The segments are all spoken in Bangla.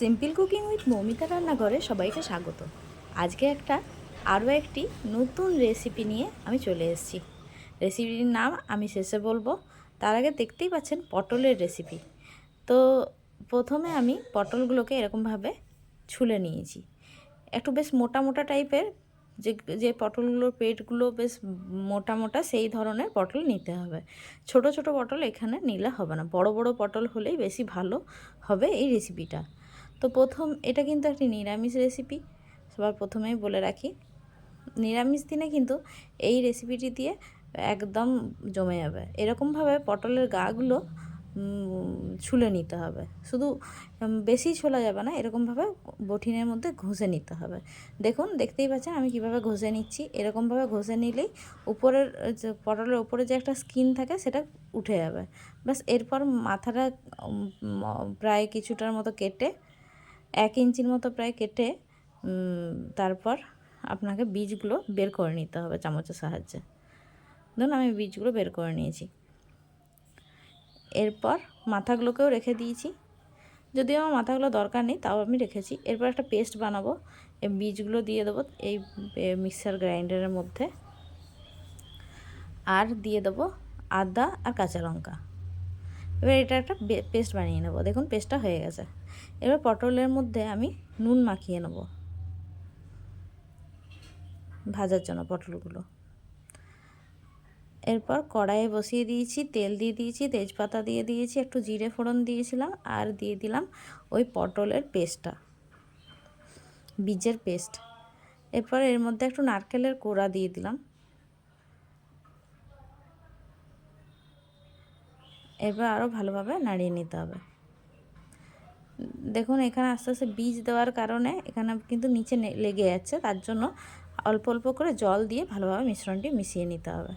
সিম্পল কুকিং উইথ মৌমিতা রান্নাঘরে সবাইকে স্বাগত। আজকে আরও একটি নতুন রেসিপি নিয়ে আমি চলে এসেছি। রেসিপিটির নাম আমি শেষে বলবো। তার আগে দেখতেই পাচ্ছেন পটলের রেসিপি। তো প্রথমে আমি পটলগুলোকে এরকমভাবে ছুলে নিয়েছি। একটু বেশ মোটা মোটা টাইপের, যে যে পটলগুলোর পেটগুলো বেশ মোটা মোটা সেই ধরনের পটল নিতে হবে। ছোট ছোট পটল এখানে নিলে হবে না, বড় বড় পটল হলেই বেশি ভালো হবে এই রেসিপিটা। তো এটা কিন্তু একটি নিরামিষ রেসিপি, সবার প্রথমেই বলে রাখি। নিরামিষ দিনে কিন্তু এই রেসিপিটি দিয়ে একদম জমে যাবে। এরকমভাবে পটলের গাগুলো ছুলে নিতে হবে, শুধু বেশি ছোলা যাবে না, এরকমভাবে বটিনের মধ্যে ঘষে নিতে হবে। দেখতেই পাচ্ছেন আমি কিভাবে ঘষে নিচ্ছি। এরকমভাবে ঘষে নিলেই উপরের পটলের উপরে যে একটা স্কিন থাকে সেটা উঠে যাবে। ব্যাস, এরপর মাথাটা প্রায় কিছুটার মতো কেটে 1 ইঞ্চির মতো প্রায় কেটে তারপর আপনাকে বীজগুলো বের করে নিতে হবে চামচের সাহায্যে। ধরুন আমি বীজগুলো বের করে নিয়েছি। এরপর মাথাগুলোকেও রেখে দিয়েছি, যদিও আমার মাথাগুলো দরকার নেই, তাও আমি রেখেছি। এরপর একটা পেস্ট বানাবো। এই বীজগুলো দিয়ে দেবো এই মিক্সার গ্রাইন্ডারের মধ্যে, আর দিয়ে দেবো আদা আর কাঁচা লঙ্কা। এবার এটা একটা পেস্ট বানিয়ে নেব। দেখুন পেস্টটা হয়ে গেছে। এবার পটলের মধ্যে আমি নুন মাখিয়ে নেব ভাজার জন্য পটলগুলো। এরপর কড়াইয়ে বসিয়ে দিয়েছি, তেল দিয়ে দিয়েছি, তেজপাতা দিয়ে দিয়েছি, একটু জিরে ফোড়ন দিয়েছিলাম, আর দিয়ে দিলাম ওই পটলের পেস্টটা, বীজের পেস্ট। এরপর এর মধ্যে একটু নারকেলের কোড়া দিয়ে দিলাম। এবার আরও ভালোভাবে নাড়িয়ে নিতে হবে। দেখুন এখানে আস্তে আস্তে বীজ দেওয়ার কারণে এখানে কিন্তু নিচে লেগে যাচ্ছে, তার জন্য অল্প অল্প করে জল দিয়ে ভালোভাবে মিশ্রণটি মিশিয়ে নিতে হবে।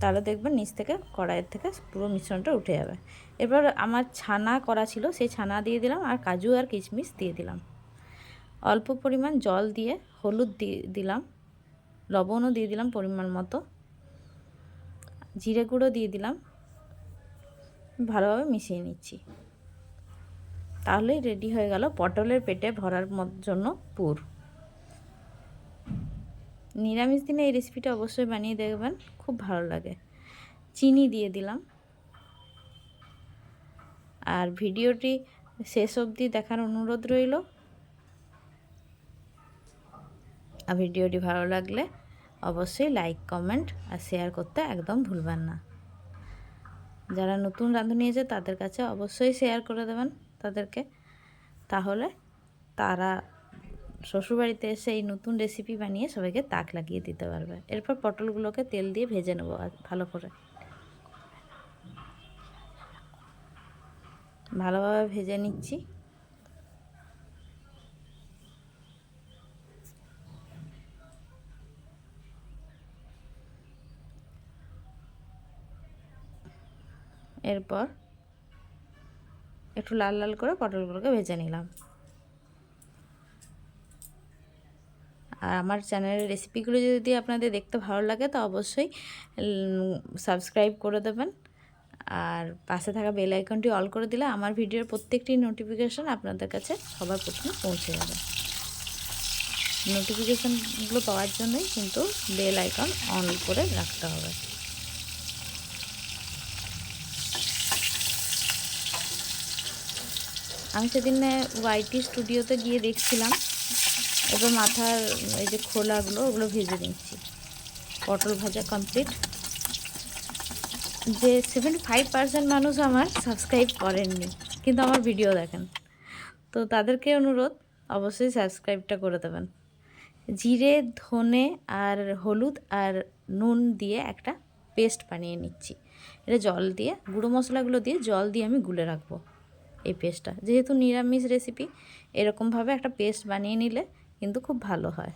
তাহলে দেখবেন নিচ থেকে, কড়াইয়ের থেকে পুরো মিশ্রণটা উঠে যাবে। এবার আমার ছানা করা ছিল, সেই ছানা দিয়ে দিলাম, আর কাজু আর কিশমিশ দিয়ে দিলাম। অল্প পরিমাণ জল দিয়ে হলুদ দিয়ে দিলাম, লবণও দিয়ে দিলাম পরিমাণ মতো, জিরে গুঁড়ো দিয়ে দিলাম। ভালোভাবে মিশিয়ে নিচ্ছি। তাহলেই রেডি হয়ে গেল পটলের পেটে ভরার জন্য পুর। নিরামিষ দিনে এই রেসিপিটা অবশ্যই বানিয়ে দেখবেন, খুব ভালো লাগে। চিনি দিয়ে দিলাম। আর ভিডিওটি শেষ অবধি দেখার অনুরোধ রইল। আর ভিডিওটি ভালো লাগলে অবশ্যই লাইক, কমেন্ট আর শেয়ার করতে একদম ভুলবেন না। যারা নতুন রাঁধুনি আছে তাদের কাছে অবশ্যই শেয়ার করে দেবেন তাদেরকে, তাহলে তারা শ্বশুরবাড়িতে এসে এই নতুন রেসিপি বানিয়ে সবাইকে তাক লাগিয়ে দিতে পারবে। এরপর পটলগুলোকে তেল দিয়ে ভেজে নেবো ভালো করে, ভালোভাবে ভেজে নিচ্ছি। এরপর একটু লাল লাল করে পটলগুলোকে ভেজে নিলাম। আর আমার চ্যানেলের রেসিপিগুলো যদি আপনাদের দেখতে ভালো লাগে তো অবশ্যই সাবস্ক্রাইব করে দেবেন, আর পাশে থাকা বেল আইকনটি অল করে দিলে আমার ভিডিওর প্রত্যেকটি নোটিফিকেশান আপনাদের কাছে সবার প্রথমে পৌঁছে যাবে। নোটিফিকেশানগুলো পাওয়ার জন্যই কিন্তু বেল আইকন অন করে রাখতে হবে। আমি সেদিন ওয়াইটি স্টুডিওতে গিয়ে দেখছিলাম। এবার মাথার এই যে খোলাগুলো ওগুলো ভেজে নিচ্ছি। পটল ভাজা কমপ্লিট। যে 75% মানুষ আমার সাবস্ক্রাইব করেননি, কিন্তু আমার ভিডিও দেখেন, তো তাদেরকে অনুরোধ অবশ্যই সাবস্ক্রাইবটা করে দেবেন। জিরে, ধনে আর হলুদ আর নুন দিয়ে একটা পেস্ট বানিয়ে নিচ্ছি। এটা জল দিয়ে, গুঁড়ো মশলাগুলো দিয়ে জল দিয়ে আমি গুলে রাখবো এই পেস্টটা। যেহেতু নিরামিষ রেসিপি, এরকমভাবে একটা পেস্ট বানিয়ে নিলে কিন্তু খুব ভালো হয়।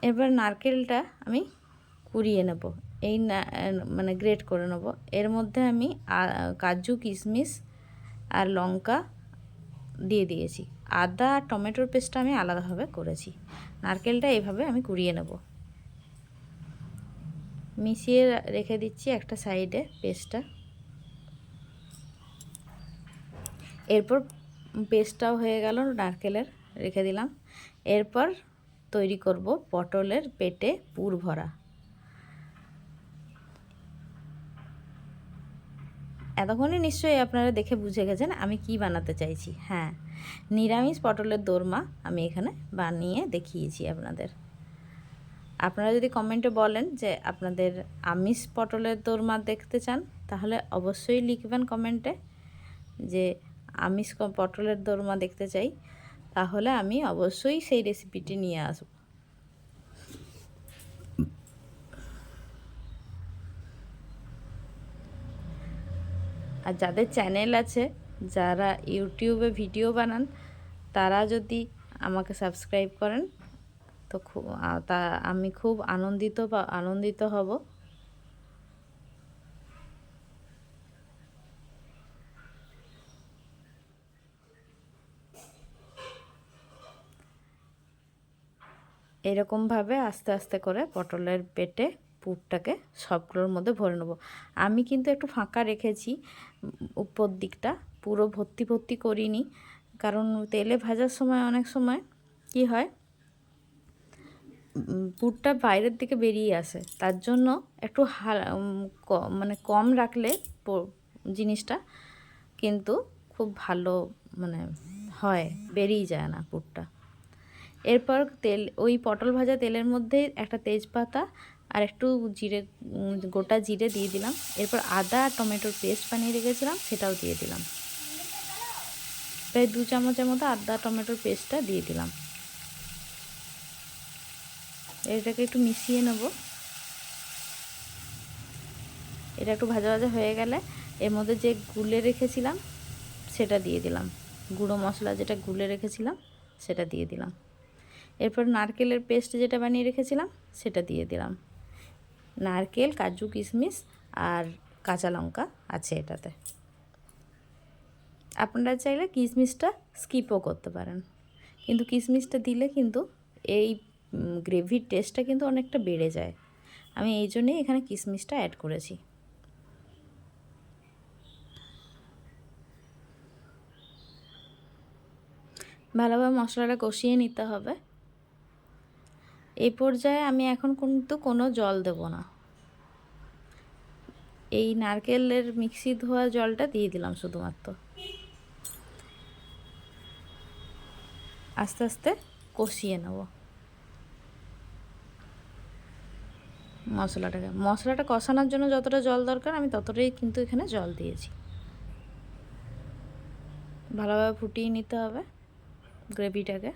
এবার নারকেলটা আমি কুড়িয়ে নেব, মানে গ্রেট করে নেব। এর মধ্যে আমি কাজু, কিশমিশ আর লঙ্কা দিয়ে দিয়েছি। আদা আর টমেটোর পেস্টটা আমি আলাদাভাবে করেছি। নারকেলটা এইভাবে আমি কুড়িয়ে নেব, মিশিয়ে রেখে দিচ্ছি একটা সাইডে পেস্টটা। এরপর পেস্টটাও হয়ে গেল নারকেলের, রেখে দিলাম। এরপর তৈরি করব পটলের পেটে পুর ভরা। এতক্ষণে নিশ্চয়ই আপনারা দেখে বুঝে গেছেন আমি কি বানাতে চাইছি। হ্যাঁ, নিরামিষ পটলের দোরমা আমি এখানে বানিয়ে দেখিয়েছি আপনাদের। আপনারা যদি কমেন্টে বলেন যে আপনাদের আমিষ পটলের দোরমা দেখতে চান, তাহলে অবশ্যই লিখবেন কমেন্টে যে আমিষ পটলের দোরমা দেখতে চাই, তাহলে আমি অবশ্যই সেই রেসিপিটি নিয়ে আসব। আর যাদের চ্যানেল আছে, যারা ইউটিউবে ভিডিও বানান, তারা যদি আমাকে সাবস্ক্রাইব করেন তো আমি খুব আনন্দিত হব। এরকমভাবে আস্তে আস্তে করে পটলের পেটে পুরটাকে সবগুলোর মধ্যে ভরে নেব। আমি কিন্তু একটু ফাঁকা রেখেছি উপর দিকটা, পুরো ভর্তি ভর্তি করিনি, কারণ তেলে ভাজার সময় অনেক সময় কি হয়, পুরটা বাইরের দিকে বেরিয়ে আসে। তার জন্য একটু মানে কম রাখলে জিনিসটা কিন্তু খুব ভালো মানে হয়, বেরিয়ে যায় না পুরটা। এরপর ওই পটল ভাজা তেলের মধ্যে একটা তেজপাতা আর একটু গোটা জিরে দিয়ে দিলাম। এরপর আদা আর টমেটোর পেস্ট বানিয়ে রেখেছিলাম, সেটাও দিয়ে দিলাম। প্রায় 2 চামচের মতো আদা টমেটোর পেস্টটা দিয়ে দিলাম। এটাকে একটু মিশিয়ে নেব। এটা একটু ভাজা ভাজা হয়ে গেলে এর মধ্যে যে গুলে রেখেছিলাম সেটা দিয়ে দিলাম, গুঁড়ো মশলা যেটা গুলে রেখেছিলাম সেটা দিয়ে দিলাম। এরপর নারকেলের পেস্ট যেটা বানিয়ে রেখেছিলাম সেটা দিয়ে দিলাম। নারকেল, কাজু, কিশমিশ আর কাঁচা লঙ্কা আছে এটাতে। আপনারা চাইলে কিশমিশটা স্কিপও করতে পারেন, কিন্তু কিশমিশটা দিলে কিন্তু এই গ্রেভির টেস্টটা কিন্তু অনেকটা বেড়ে যায়। আমি এই জন্যই এখানে কিশমিশটা অ্যাড করেছি। ভালোভাবে মশলাটা কষিয়ে নিতে হবে। এই পর্যায়ে আমি এখন কিন্তু কোনো জল দেব না, এই নারকেলের মিক্সি ধোয়া জলটা দিয়ে দিলাম শুধুমাত্র। আস্তে আস্তে কষিয়ে নেব মশলাটা কষানোর জন্য যতটা জল দরকার আমি ততটাই কিন্তু এখানে জল দিয়েছি। ভালোভাবে ফুটিয়ে নিতে হবে গ্রেভিটাকে,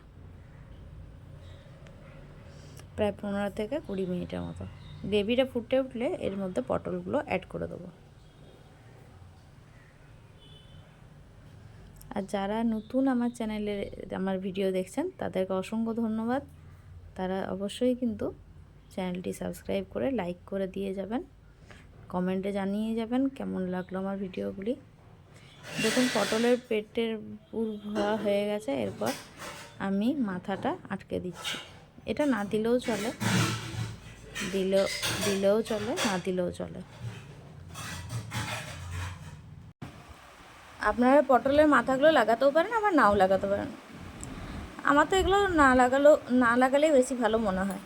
প্রায় 15 থেকে 20 মিনিটের মতো। গ্রেভিটা ফুটে উঠলে এর মধ্যে পটলগুলো অ্যাড করে দেবো। আর যারা নতুন আমার চ্যানেলে আমার ভিডিও দেখছেন তাদেরকে অসংখ্য ধন্যবাদ। তারা অবশ্যই কিন্তু চ্যানেলটি সাবস্ক্রাইব করে লাইক করে দিয়ে যাবেন, কমেন্টে জানিয়ে যাবেন কেমন লাগলো আমার ভিডিওগুলি। দেখুন পটলের পেটের পুর ভরা হয়ে গেছে। এরপর আমি মাথাটা আটকে দিচ্ছি। এটা না দিলেও চলে, দিলেও চলে, না দিলেও চলে। আপনারা পটলের মাথাগুলো লাগাতেও পারেন, আবার নাও লাগাতে পারেন। আমার তো এগুলো না লাগালেই বেশি ভালো মনে হয়।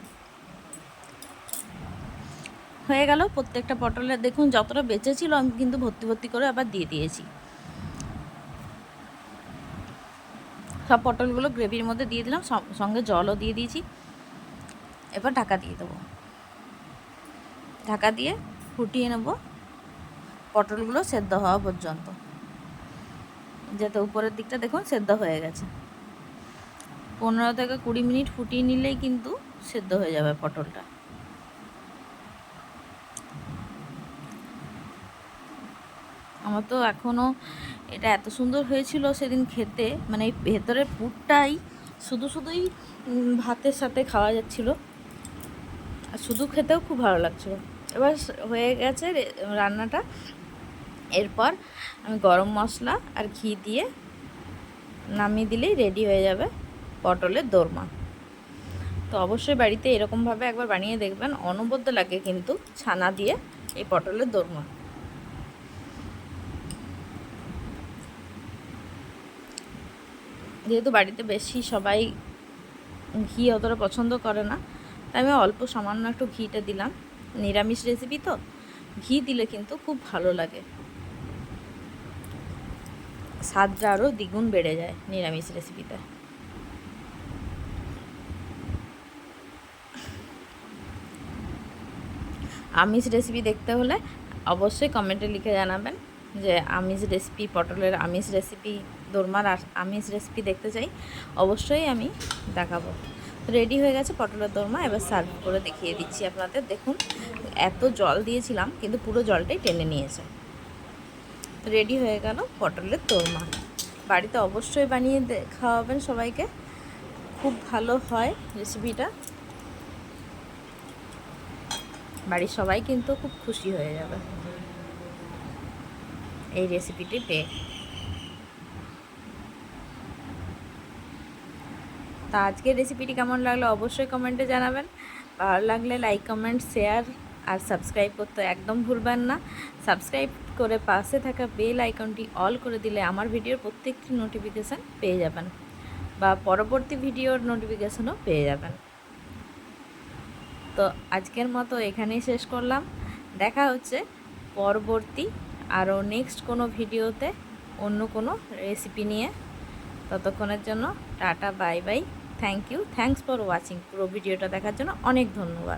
হয়ে গেল প্রত্যেকটা পটলের, দেখুন যতটা বেঁচে ছিল আমি কিন্তু ভর্তি ভর্তি করে আবার দিয়ে দিয়েছি। সব পটলগুলো গ্রেভির মধ্যে দিয়ে দিলাম, সঙ্গে জলও দিয়ে দিয়েছি। এবার ঢাকা দিয়ে দেবো, ঢাকা দিয়ে ফুটিয়ে নেব পটলগুলো সেদ্ধ হওয়া পর্যন্ত, যাতে উপরের দিকটা দেখুন সেদ্ধ হয়ে গেছে। 15 থেকে 20 মিনিট ফুটিয়ে নিলেই কিন্তু সেদ্ধ হয়ে যাবে পটলটা। আমার তো এখনও এটা এত সুন্দর হয়েছিল সেদিন খেতে, মানে এই ভেতরের পুরটাই শুধুই ভাতের সাথে খাওয়া যাচ্ছিল, আর শুধু খেতেও খুব ভালো লাগছিল। এবার হয়ে গেছে রান্নাটা। এরপর আমি গরম মশলা আর ঘি দিয়ে নামিয়ে দিলেই রেডি হয়ে যাবে পটলের দোরমা। তো অবশ্যই বাড়িতে এরকমভাবে একবার বানিয়ে দেখবেন, অনবদ্য লাগে কিন্তু ছানা দিয়ে এই পটলের দোরমা। যেহেতু বাড়িতে বেশি সবাই ঘি অতটা পছন্দ করে না, তাই আমি অল্প সামান্য একটু ঘিটা দিলাম। নিরামিষ রেসিপি তো ঘি দিলে কিন্তু খুব ভালো লাগে, স্বাদটা আরও দ্বিগুণ বেড়ে যায় নিরামিষ রেসিপিতে। আমিষ রেসিপি দেখতে হলে অবশ্যই কমেন্টে লিখে জানাবেন যে আমিষ রেসিপি, পটলের আমিষ রেসিপি, দোরমার আমিষ রেসিপি দেখতে চাই, অবশ্যই আমি দেখাবো। রেডি হয়ে গেছে পটলের দোরমা, এবার সার্ভ করে দেখিয়ে দিচ্ছি আপনাদের। দেখুন, এত জল দিয়েছিলাম কিন্তু পুরো জলটাই টেনে নিয়েছে। রেডি হয়ে গেল পটলের দোরমা। বাড়িতে অবশ্যই বানিয়ে খাওয়াবেন সবাইকে, খুব ভালো হয় রেসিপিটা। বাড়ির সবাই কিন্তু খুব খুশি হয়ে যাবে এই রেসিপিটি পেয়ে। তা আজকের রেসিপিটি কেমন লাগলো অবশ্যই কমেন্টে জানাবেন। ভালো লাগলে লাইক, কমেন্ট, শেয়ার আর সাবস্ক্রাইব করতে একদম ভুলবেন না। সাবস্ক্রাইব করে পাশে থাকা বেল আইকনটি অল করে দিলে আমার ভিডিওর প্রত্যেকটি নোটিফিকেশান পেয়ে যাবেন, বা পরবর্তী ভিডিওর নোটিফিকেশানও পেয়ে যাবেন। তো আজকের মতো এখানেই শেষ করলাম। দেখা হচ্ছে পরবর্তী আরও নেক্সট কোনো ভিডিওতে অন্য কোনো রেসিপি নিয়ে। ততক্ষণের জন্য tata, bye bye, thank you, thanks for watching. পুরো ভিডিওটা দেখার জন্য অনেক ধন্যবাদ।